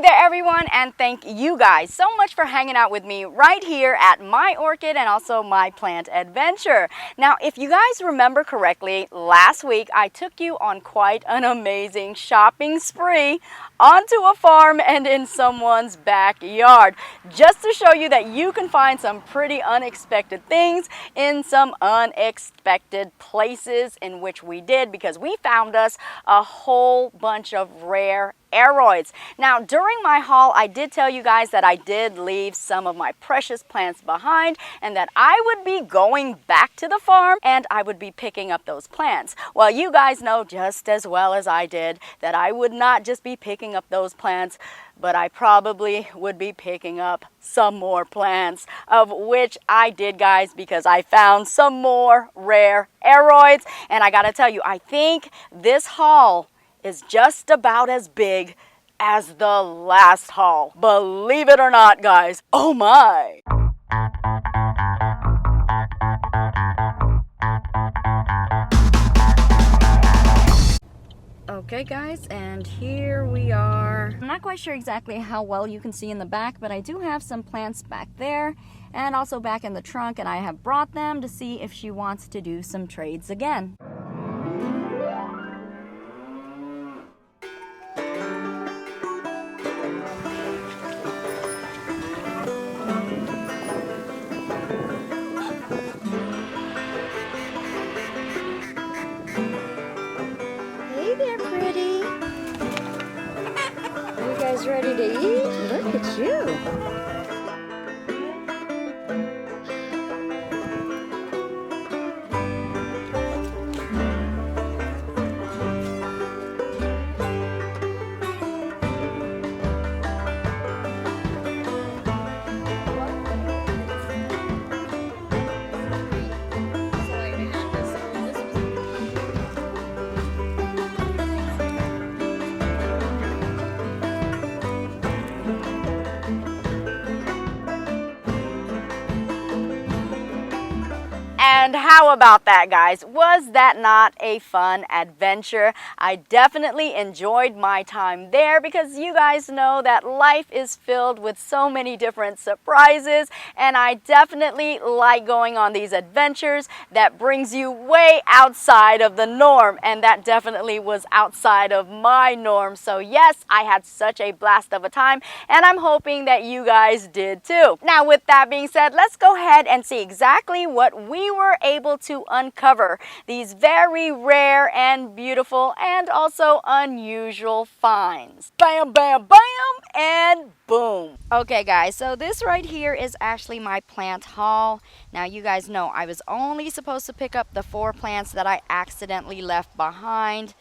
there everyone, and thank you guys so much for hanging out with me right here at my orchid and also my plant adventure. Now, if you guys remember correctly, last week I took you on quite an amazing shopping spree onto a farm and in someone's backyard, just to show you that you can find some pretty unexpected things in some unexpected places, in which we did, because we found us a whole bunch of rare Aroids. Now, during my haul, I did tell you guys that I did leave some of my precious plants behind and that I would be going back to the farm and I would be picking up those plants. Well, you guys know just as well as I did that I would not just be picking up those plants, but I probably would be picking up some more plants, of which I did, guys, because I found some more rare Aroids. And I gotta tell you, I think this haul is just about as big as the last haul. Believe it or not, guys. Oh my! Okay guys, and here we are. I'm not quite sure exactly how well you can see in the back, but I do have some plants back there and also back in the trunk, and I have brought them to see if she wants to do some trades again. Hey there, pretty. Are you guys ready to eat? Look at you. And how about that, guys? Was that not a fun adventure? I definitely enjoyed my time there, because you guys know that life is filled with so many different surprises, and I definitely like going on these adventures that brings you way outside of the norm, and that definitely was outside of my norm. So yes, I had such a blast of a time, and I'm hoping that you guys did too. Now, with that being said, let's go ahead and see exactly what we were able to uncover, these very rare and beautiful and also unusual finds. Bam, bam, bam, and boom. Okay guys, so this right here is actually my plant haul. Now, you guys know I was only supposed to pick up the 4 plants that I accidentally left behind.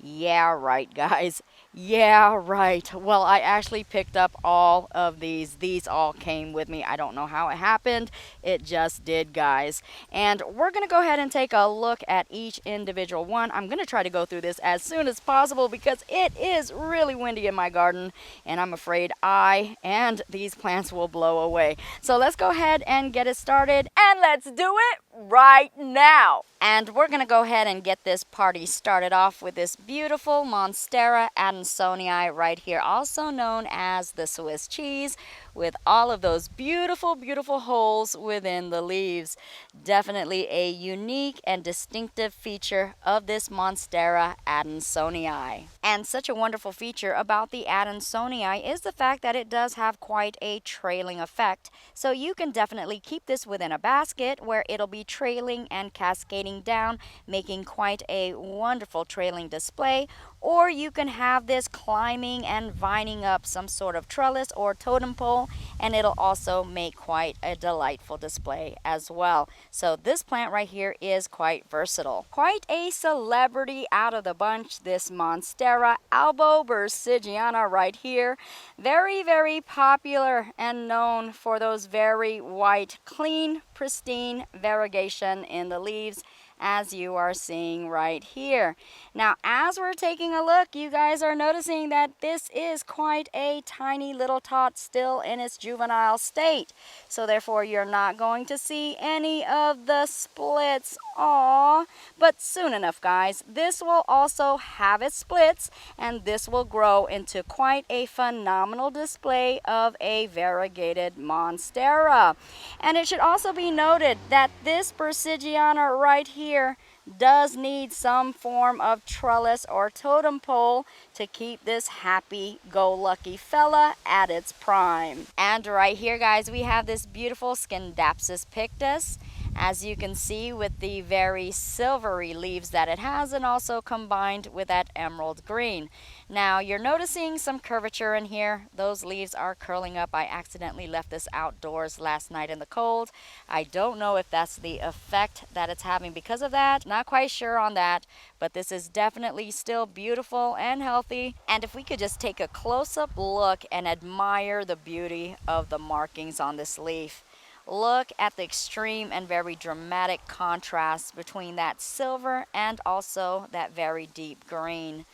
Yeah, right, guys. Yeah, right. Well, I actually picked up all of these. These all came with me. I don't know how it happened. It just did, guys. And we're going to go ahead and take a look at each individual one. I'm going to try to go through this as soon as possible because it is really windy in my garden, and I'm afraid I and these plants will blow away. So let's go ahead and get it started, and let's do it right now. And we're going to go ahead and get this party started off with this beautiful Monstera adansonii right here, also known as the Swiss cheese, with all of those beautiful, beautiful holes within the leaves. Definitely a unique and distinctive feature of this Monstera adansonii. And such a wonderful feature about the adansonii is the fact that it does have quite a trailing effect. So you can definitely keep this within a basket where it'll be trailing and cascading down, making quite a wonderful trailing display. Or you can have this climbing and vining up some sort of trellis or totem pole, and it'll also make quite a delightful display as well. So this plant right here is quite versatile. Quite a celebrity out of the bunch, this Monstera albobursigiana right here. Very, very popular and known for those very white, clean, pristine variegation in the leaves. as you are seeing right here. Now, as we're taking a look, you guys are noticing that this is quite a tiny little tot still in its juvenile state. So therefore, you're not going to see any of the splits. Aww. But soon enough, guys, this will also have its splits, and this will grow into quite a phenomenal display of a variegated Monstera. And it should also be noted that this Bersigiana right here does need some form of trellis or totem pole to keep this happy-go-lucky fella at its prime. And right here, guys, we have this beautiful Scindapsus pictus, as you can see, with the very silvery leaves that it has, and also combined with that emerald green. Now, you're noticing some curvature in here. Those leaves are curling up. I accidentally left this outdoors last night in the cold. I don't know if that's the effect that it's having because of that. Not quite sure on that, but this is definitely still beautiful and healthy. And if we could just take a close-up look and admire the beauty of the markings on this leaf. Look at the extreme and very dramatic contrast between that silver and also that very deep green.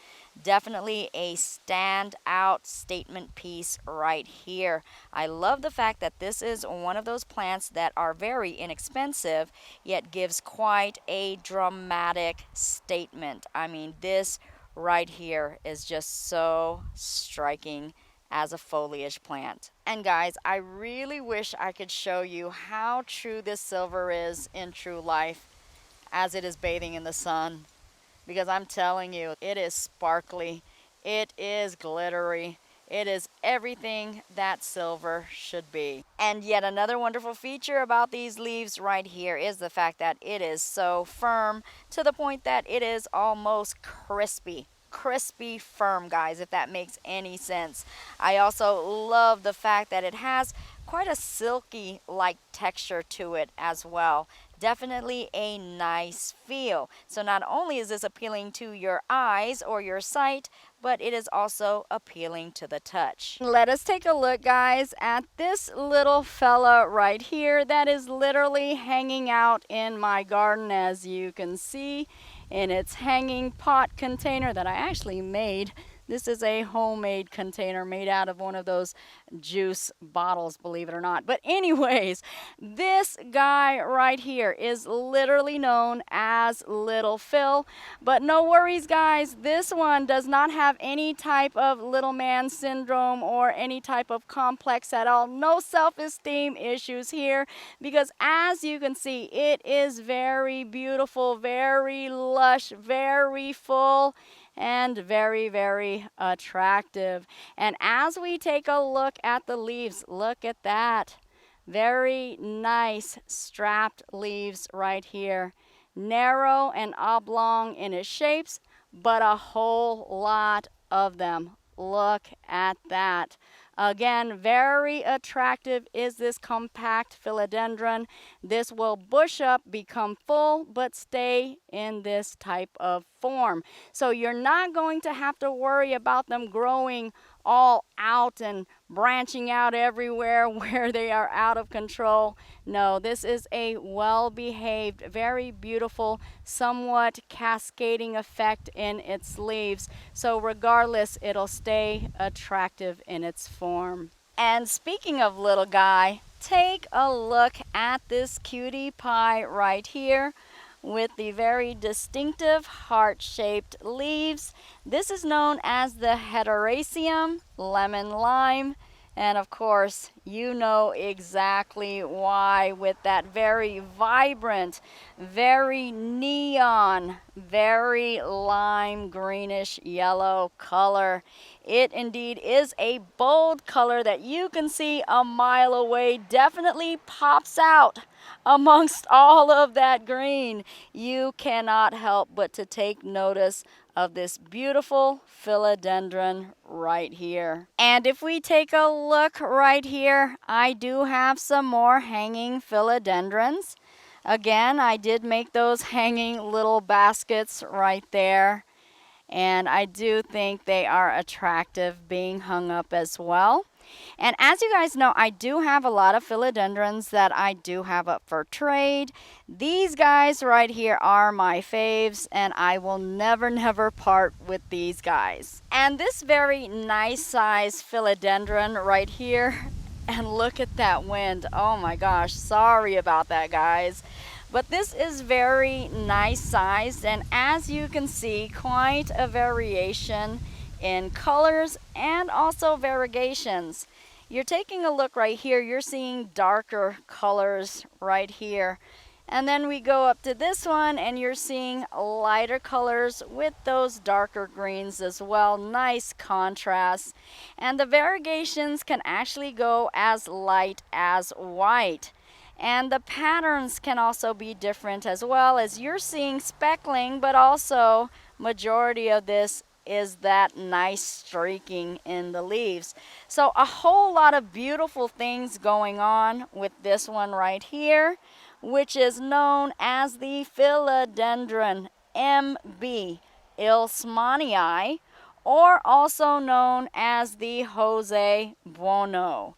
Definitely a standout statement piece right here. I love the fact that this is one of those plants that are very inexpensive, yet gives quite a dramatic statement. I mean, this right here is just so striking as a foliage plant. And guys, I really wish I could show you how true this silver is in true life as it is bathing in the sun. Because I'm telling you, it is sparkly, it is glittery, it is everything that silver should be. And yet another wonderful feature about these leaves right here is the fact that it is so firm to the point that it is almost crispy firm, guys, if that makes any sense. I also love the fact that it has quite a silky like texture to it as well. Definitely a nice feel. So not only is this appealing to your eyes or your sight, but it is also appealing to the touch. Let us take a look, guys, at this little fella right here that is literally hanging out in my garden, as you can see, in its hanging pot container that I actually made. This is a homemade container made out of one of those juice bottles, believe it or not. But anyways, this guy right here is literally known as Little Phil. But no worries, guys. This one does not have any type of little man syndrome or any type of complex at all. No self-esteem issues here, because as you can see, it is very beautiful, very lush, very full, and very, very attractive. And as we take a look at the leaves, look at that. Very nice strapped leaves right here. Narrow and oblong in its shapes, but a whole lot of them. Look at that. Again, very attractive is this compact philodendron. This will bush up, become full, but stay in this type of form. So you're not going to have to worry about them growing all out and branching out everywhere where they are out of control. No, this is a well-behaved, very beautiful, somewhat cascading effect in its leaves. So regardless, it'll stay attractive in its form. And speaking of little guy, take a look at this cutie pie right here with the very distinctive heart-shaped leaves. This is known as the Hederaceum lemon lime. And of course, you know exactly why, with that very vibrant, very neon, very lime greenish yellow color. It indeed is a bold color that you can see a mile away, definitely pops out amongst all of that green. You cannot help but to take notice of this beautiful philodendron right here. And if we take a look right here, I do have some more hanging philodendrons. Again, I did make those hanging little baskets right there. And I do think they are attractive being hung up as well. And as you guys know, I do have a lot of philodendrons that I do have up for trade. These guys right here are my faves, and I will never, never part with these guys. And this very nice size philodendron right here, and look at that wind. Oh my gosh, sorry about that, guys. But this is very nice sized, and as you can see, quite a variation in colors and also variegations. You're taking a look right here, you're seeing darker colors right here. And then we go up to this one and you're seeing lighter colors with those darker greens as well. Nice contrast. And the variegations can actually go as light as white. And the patterns can also be different as well, as you're seeing speckling, but also majority of this is that nice streaking in the leaves. So a whole lot of beautiful things going on with this one right here, which is known as the Philodendron Imbe Ilsmanii, or also known as the Jose Buono.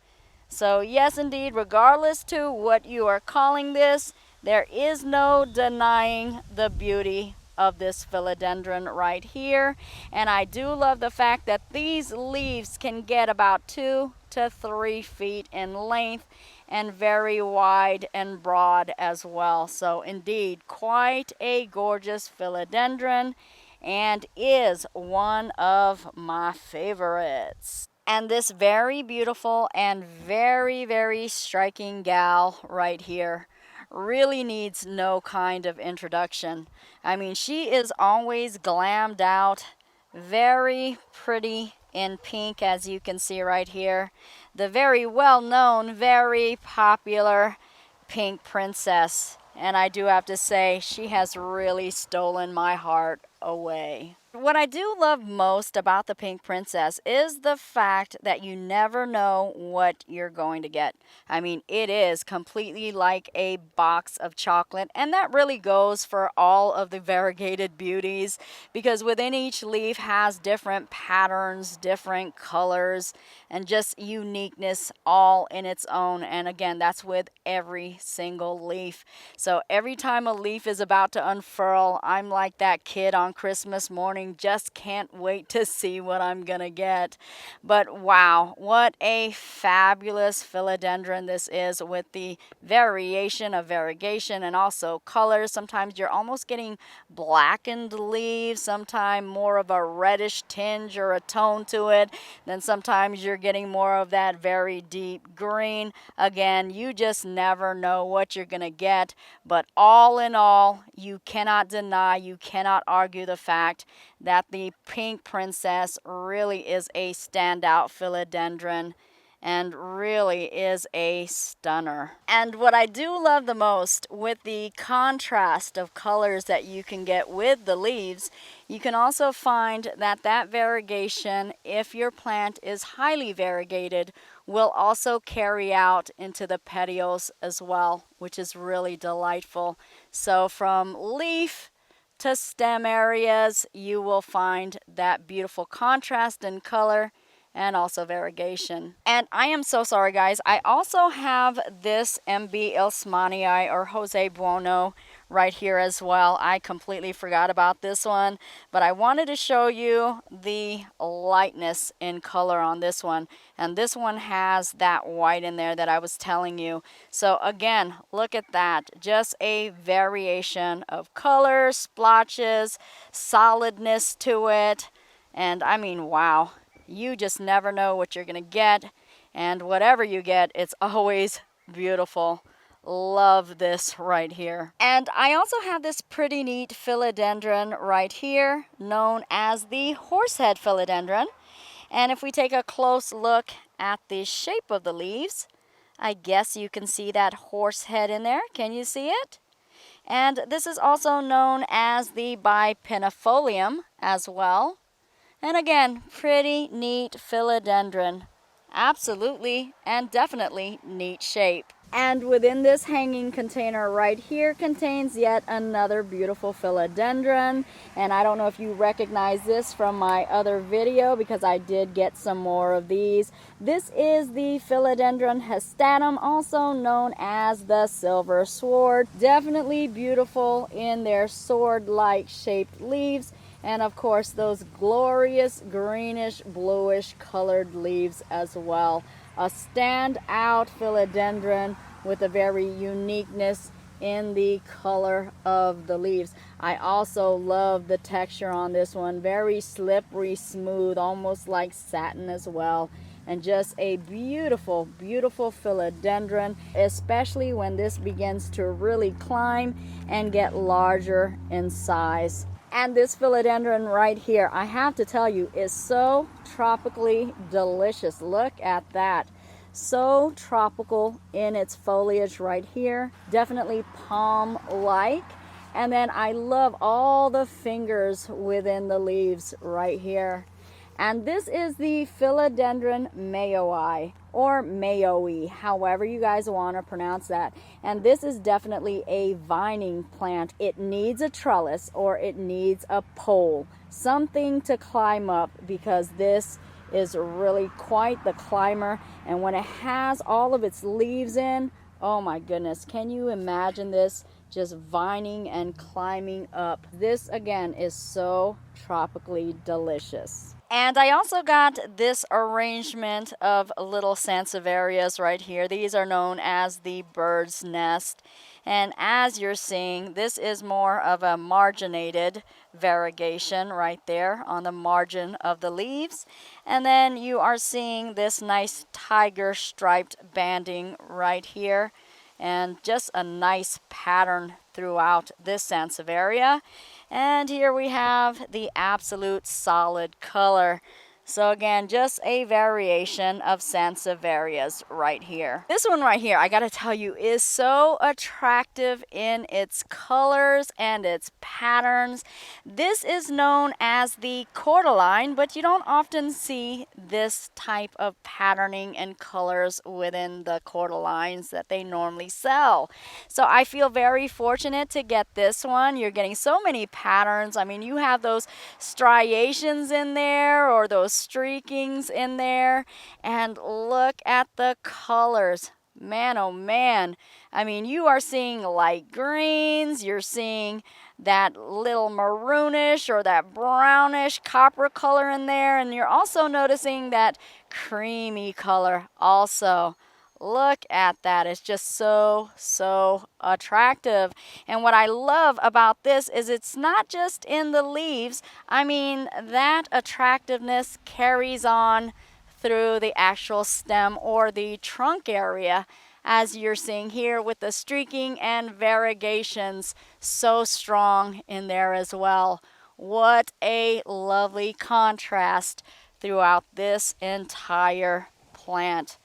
So yes, indeed, regardless to what you are calling this, there is no denying the beauty of this philodendron right here. And I do love the fact that these leaves can get about 2 to 3 feet in length and very wide and broad as well. So indeed, quite a gorgeous philodendron, and is one of my favorites. And this very beautiful and very, very striking gal right here really needs no kind of introduction. I mean, she is always glammed out, very pretty in pink, as you can see right here. The very well-known, very popular pink princess. And I do have to say, she has really stolen my heart away. What I do love most about the Pink Princess is the fact that you never know what you're going to get. I mean, it is completely like a box of chocolate, and that really goes for all of the variegated beauties, because within each leaf has different patterns, different colors, and just uniqueness all in its own. And again, that's with every single leaf. So every time a leaf is about to unfurl, I'm like that kid on Christmas morning, just can't wait to see what I'm gonna get. But wow, what a fabulous philodendron this is, with the variation of variegation and also colors. Sometimes you're almost getting blackened leaves, sometimes more of a reddish tinge or a tone to it, then sometimes you're getting more of that very deep green. Again, you just never know what you're gonna get, but all in all, you cannot deny, you cannot argue the fact that the Pink Princess really is a standout philodendron and really is a stunner. And what I do love the most, with the contrast of colors that you can get with the leaves, you can also find that that variegation, if your plant is highly variegated, will also carry out into the petioles as well, which is really delightful. So from leaf to stem areas, you will find that beautiful contrast in color and also variegation. And I am so sorry, guys, I also have this Imbe Ilsmanii, or Jose Buono, right here as well. I completely forgot about this one, but I wanted to show you the lightness in color on this one. And this one has that white in there that I was telling you. So again, look at that. Just a variation of colors, splotches, solidness to it. And I mean, wow. You just never know what you're going to get. And whatever you get, it's always beautiful. Love this right here. And I also have this pretty neat philodendron right here, known as the Horsehead philodendron. And if we take a close look at the shape of the leaves, I guess you can see that horse head in there. Can you see it? And this is also known as the Bipennifolium as well. And again, pretty neat philodendron. Absolutely and definitely neat shape. And within this hanging container right here contains yet another beautiful philodendron. And I don't know if you recognize this from my other video because I did get some more of these. This is the Philodendron Hastatum, also known as the silver sword. Definitely beautiful in their sword-like shaped leaves. And of course those glorious greenish bluish colored leaves as well. A standout philodendron with a very uniqueness in the color of the leaves. I also love the texture on this one. Very slippery, smooth, almost like satin as well. And just a beautiful, beautiful philodendron, especially when this begins to really climb and get larger in size. And this philodendron right here, I have to tell you, is so tropically delicious. Look at that. So tropical in its foliage right here. Definitely palm-like. And then I love all the fingers within the leaves right here. And this is the Philodendron mayoi, or mayoi, however you guys want to pronounce that. And this is definitely a vining plant. It needs a trellis or it needs a pole, something to climb up, because this is really quite the climber. And when it has all of its leaves in, oh my goodness, can you imagine this just vining and climbing up? This again is so tropically delicious. And I also got this arrangement of little sansevierias right here. These are known as the bird's nest. And as you're seeing, this is more of a marginated variegation right there on the margin of the leaves. And then you are seeing this nice tiger striped banding right here. And just a nice pattern throughout this sansevieria. And here we have the absolute solid color. So again, just a variation of sansevierias right here. This one right here, I gotta tell you, is so attractive in its colors and its patterns. This is known as the cordyline, but you don't often see this type of patterning and colors within the cordylines that they normally sell. So I feel very fortunate to get this one. You're getting so many patterns. I mean, you have those striations in there, or those streakings in there, and look at the colors. Man, oh man. I mean, you are seeing light greens, you're seeing that little maroonish or that brownish copper color in there, and you're also noticing that creamy color also. Look at that. It's just so, so attractive. And what I love about this is it's not just in the leaves. I mean, that attractiveness carries on through the actual stem or the trunk area, as you're seeing here with the streaking and variegations so strong in there as well. What a lovely contrast throughout this entire plant.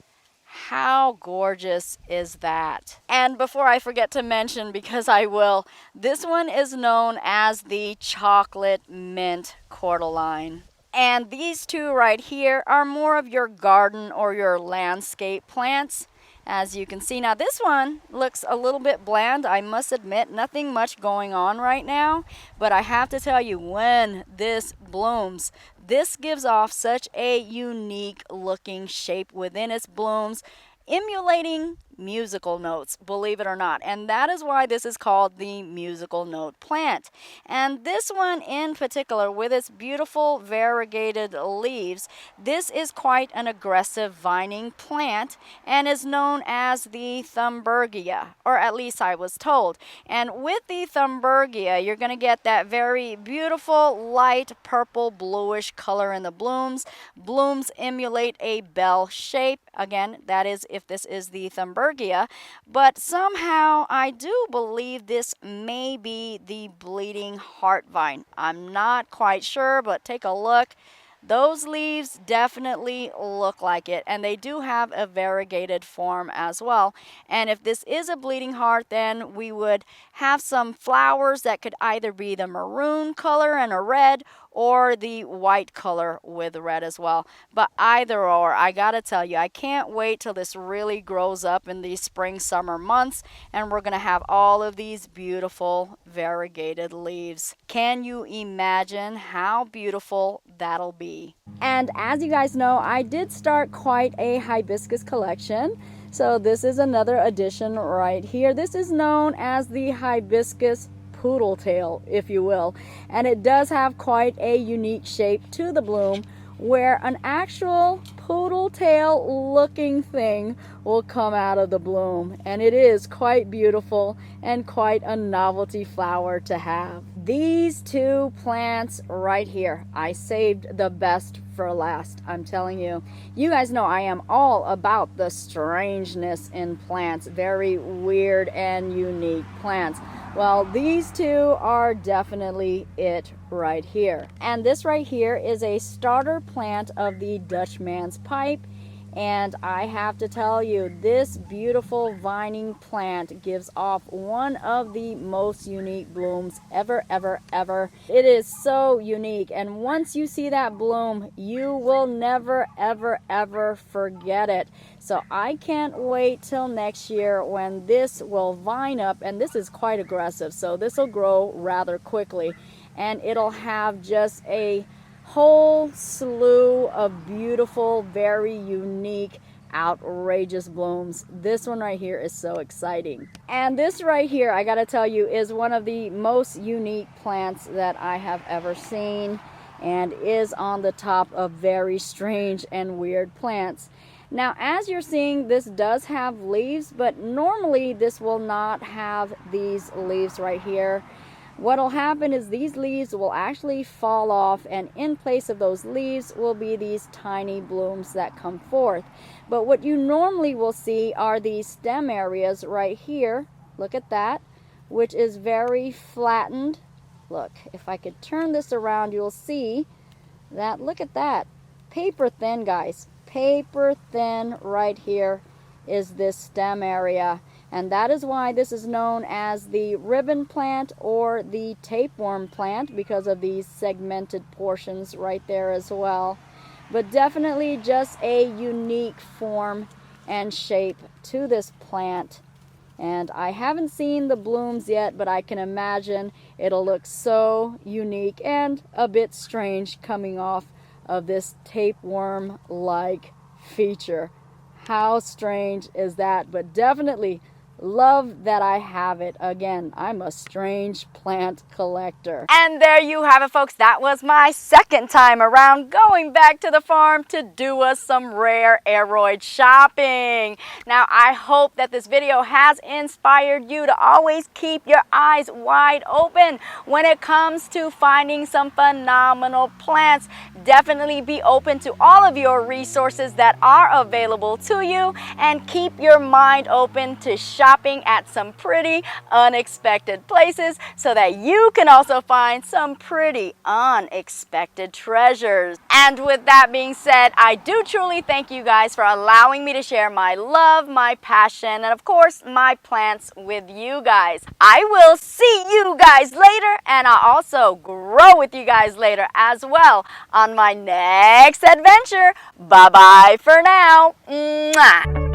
How gorgeous is that? And before I forget to mention, because I will, this one is known as the chocolate mint cordyline. And these two right here are more of your garden or your landscape plants. As you can see, now this one looks a little bit bland, I must admit. Nothing much going on right now, but I have to tell you, when this blooms, this gives off such a unique looking shape within its blooms, emulating musical notes, believe it or not. And that is why this is called the musical note plant. And this one in particular, with its beautiful variegated leaves, this is quite an aggressive vining plant and is known as the Thunbergia, or at least I was told. And with the Thunbergia, you're going to get that very beautiful light purple bluish color in the blooms. Blooms emulate a bell shape. Again, that is if this is the Thunbergia. But somehow I do believe this may be the bleeding heart vine. I'm not quite sure, but take a look. Those leaves definitely look like it, and they do have a variegated form as well. And if this is a bleeding heart, then we would have some flowers that could either be the maroon color and a red, or the white color with red as well. But either or, I gotta tell you, I can't wait till this really grows up in these spring summer months and we're gonna have all of these beautiful variegated leaves. Can you imagine how beautiful that'll be? And as you guys know, I did start quite a hibiscus collection. So this is another addition right here. This is known as the hibiscus poodle tail, if you will, and it does have quite a unique shape to the bloom where an actual poodle tail looking thing will come out of the bloom, and it is quite beautiful and quite a novelty flower to have. These two plants right here, I saved the best for last. I'm telling you, you guys know I am all about the strangeness in plants, very weird and unique plants. Well, these two are definitely it right here. And this right here is a starter plant of the Dutchman's pipe. And I have to tell you, this beautiful vining plant gives off one of the most unique blooms ever, ever, ever. It is so unique. And once you see that bloom, you will never, ever, ever forget it. So I can't wait till next year when this will vine up. And this is quite aggressive, so this will grow rather quickly. And it'll have just a whole slew of beautiful, very unique, outrageous blooms. This one right here is so exciting. And this right here, I gotta tell you, is one of the most unique plants that I have ever seen and is on the top of very strange and weird plants. Now, as you're seeing, this does have leaves, but normally this will not have these leaves right here. What'll happen is these leaves will actually fall off, and in place of those leaves will be these tiny blooms that come forth. But what you normally will see are these stem areas right here. Look at that, which is very flattened. Look, if I could turn this around, you'll see that. Look at that. Paper thin, guys. Paper thin right here is this stem area. And that is why this is known as the ribbon plant or the tapeworm plant, because of these segmented portions right there as well. But definitely just a unique form and shape to this plant. And I haven't seen the blooms yet, but I can imagine it'll look so unique and a bit strange coming off of this tapeworm-like feature. How strange is that? But definitely love that I have it. Again, I'm a strange plant collector. And there you have it, folks. That was my second time around going back to the farm to do us some rare Aroid shopping. Now, I hope that this video has inspired you to always keep your eyes wide open when it comes to finding some phenomenal plants. Definitely be open to all of your resources that are available to you, and keep your mind open to shopping at some pretty unexpected places so that you can also find some pretty unexpected treasures. And with that being said, I do truly thank you guys for allowing me to share my love, my passion, and of course my plants with you guys. I will see you guys later, and I'll also grow with you guys later as well on my next adventure. Bye bye for now. Mwah.